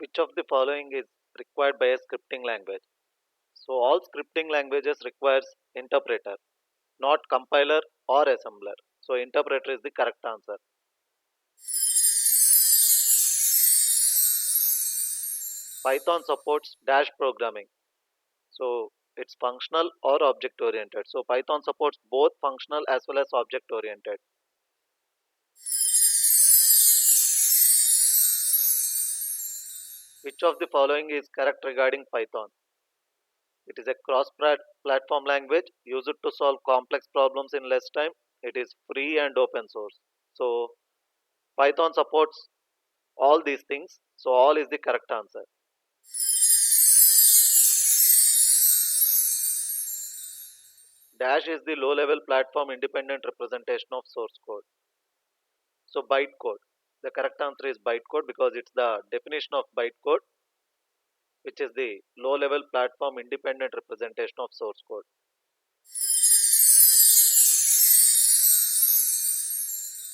Which of the following is required by a scripting language? So all scripting languages requires interpreter, not compiler or assembler. So interpreter is the correct answer. Python supports dash programming. So it's functional or object oriented. So Python supports both functional as well as object oriented. Which of the following is correct regarding Python? It is a cross-platform language used to solve complex problems in less time. It is free and open source. So Python supports all these things. So all is the correct answer. Dash is the low-level platform independent representation of source code. So bytecode. The correct answer is bytecode because it's the definition of bytecode, which is the low-level platform independent representation of source code.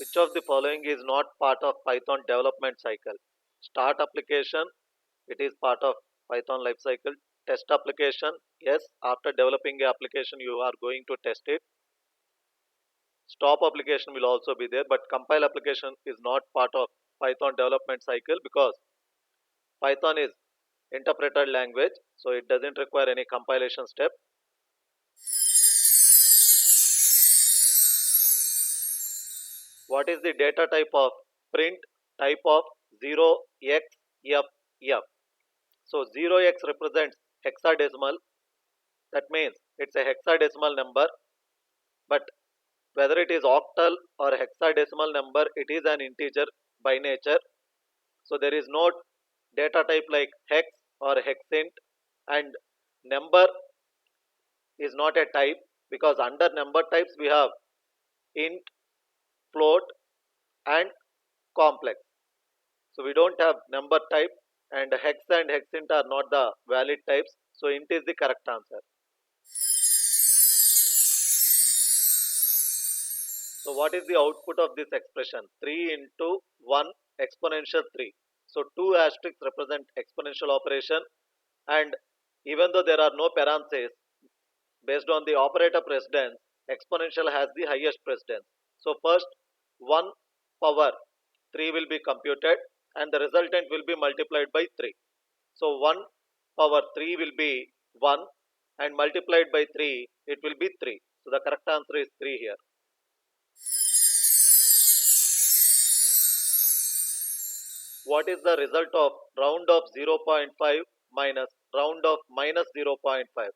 Which of the following is not part of Python development cycle? Start application, it is part of Python lifecycle. Test application, yes, after developing a application you are going to test it. Stop application will also be there, but compile application is not part of Python development cycle because Python is interpreted language, so it doesn't require any compilation step. What is the data type of print type of 0xFF? So 0x represents hexadecimal. That means it's a hexadecimal number, but whether it is octal or hexadecimal number, it is an integer by nature. So there is no data type like hex or hexint, and number is not a type because under number types we have int, float, and complex. So we don't have number type, and hex and hexint are not the valid types. So int is the correct answer. So what is the output of this expression? 3 into 1 exponential 3. So 2 asterisks represent exponential operation, and even though there are no parentheses, based on the operator precedence, exponential has the highest precedence. So first 1 power 3 will be computed and the resultant will be multiplied by 3. So 1 power 3 will be 1 and multiplied by 3 it will be 3. So the correct answer is 3 here. What is the result of round of 0 0.5 minus round of minus 0 0.5?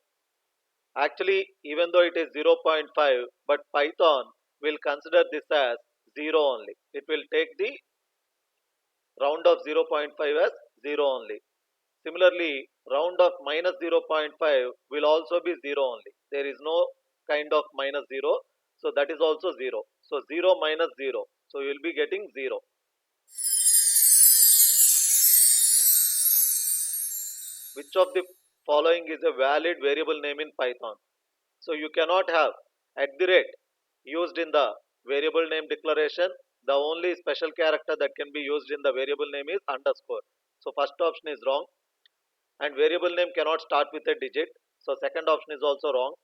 Actually, even though it is 0 0.5, but Python will consider this as 0 only. It will take the round of 0 0.5 as 0 only. Similarly, round of minus 0 0.5 will also be 0 only. There is no kind of minus 0, so that is also 0. So 0 minus 0. So you will be getting 0. Which of the following is a valid variable name in Python? So you cannot have at the rate used in the variable name declaration. The only special character that can be used in the variable name is underscore. So first option is wrong, and variable name cannot start with a digit. So second option is also wrong,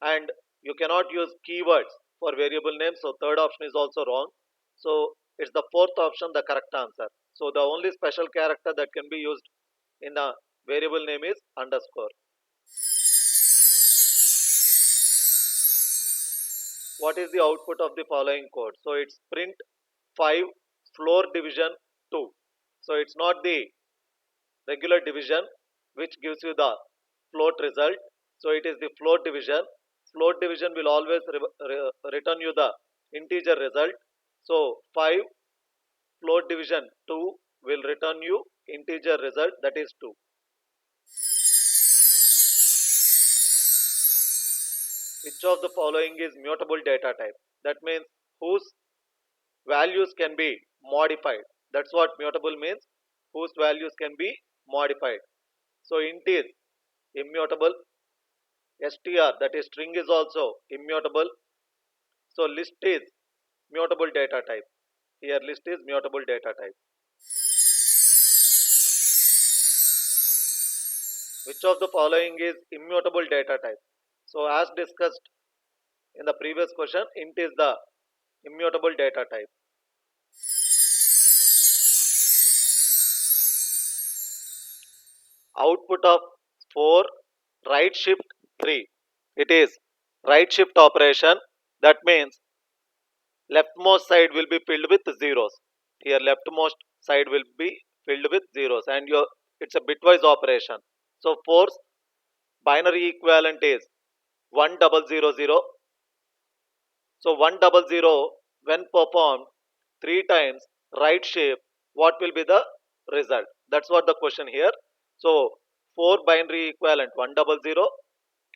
and you cannot use keywords for variable name. So third option is also wrong. So it's the fourth option the correct answer. So the only special character that can be used in the variable name is underscore. What is the output of the following code? So it's print 5 floor division 2. So it's not the regular division which gives you the float result. So it is the float division. Float division will always return you the integer result. So 5 float division 2 will return you integer result, that is 2. Which of the following is mutable data type? That means whose values can be modified. That's what mutable means, whose values can be modified. So int is immutable, str that is string is also immutable. So list is mutable data type. Here list is mutable data type. Which of the following is immutable data type? So as discussed in the previous question, int is the immutable data type. Output of 4 right shift 3. It is right shift operation. That means leftmost side will be filled with zeros. Here leftmost side will be filled with zeros, and it's a bitwise operation. So 4's binary equivalent is 1000. So 100 when performed 3 times right shift, what will be the result? That's what the question here. So 4 binary equivalent 100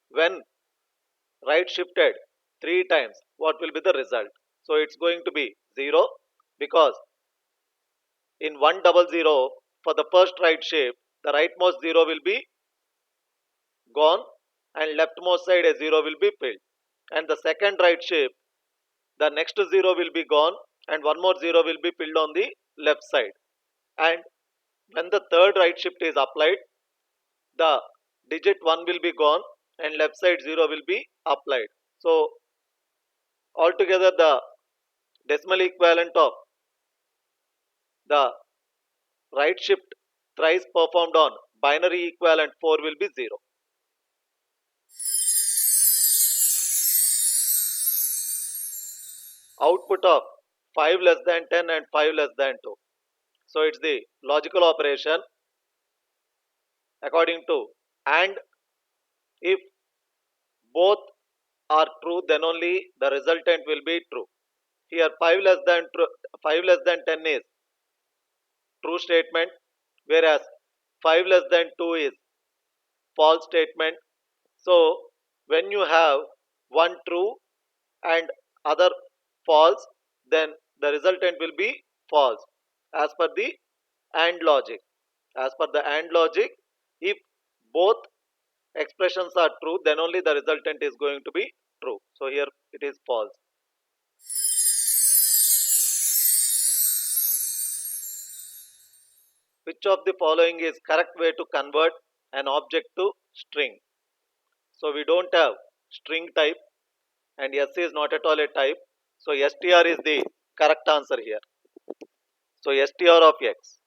when right shifted 3 times, what will be the result? So it's going to be 0, because in 100 for the first right shift, the rightmost 0 will be gone and leftmost side a 0 will be filled. And the second right shift, the next 0 will be gone and one more 0 will be filled on the left side. And when the third right shift is applied, the digit 1 will be gone and left side 0 will be applied. So altogether the decimal equivalent of the right shift thrice performed on binary equivalent 4 will be 0. Output of 5 less than 10 and 5 less than 2. So it's the logical operation according to and. If both are true, then only the resultant will be true. Here 5 less than 10 is true statement, whereas 5 less than 2 is false statement. So when you have one true and other false, then the resultant will be false as per the AND logic. As per the AND logic, if both expressions are true, then only the resultant is going to be true. So here it is false. Which of the following is correct way to convert an object to string? So we don't have string type and S is not at all a type. So str is the correct answer here. So str of x.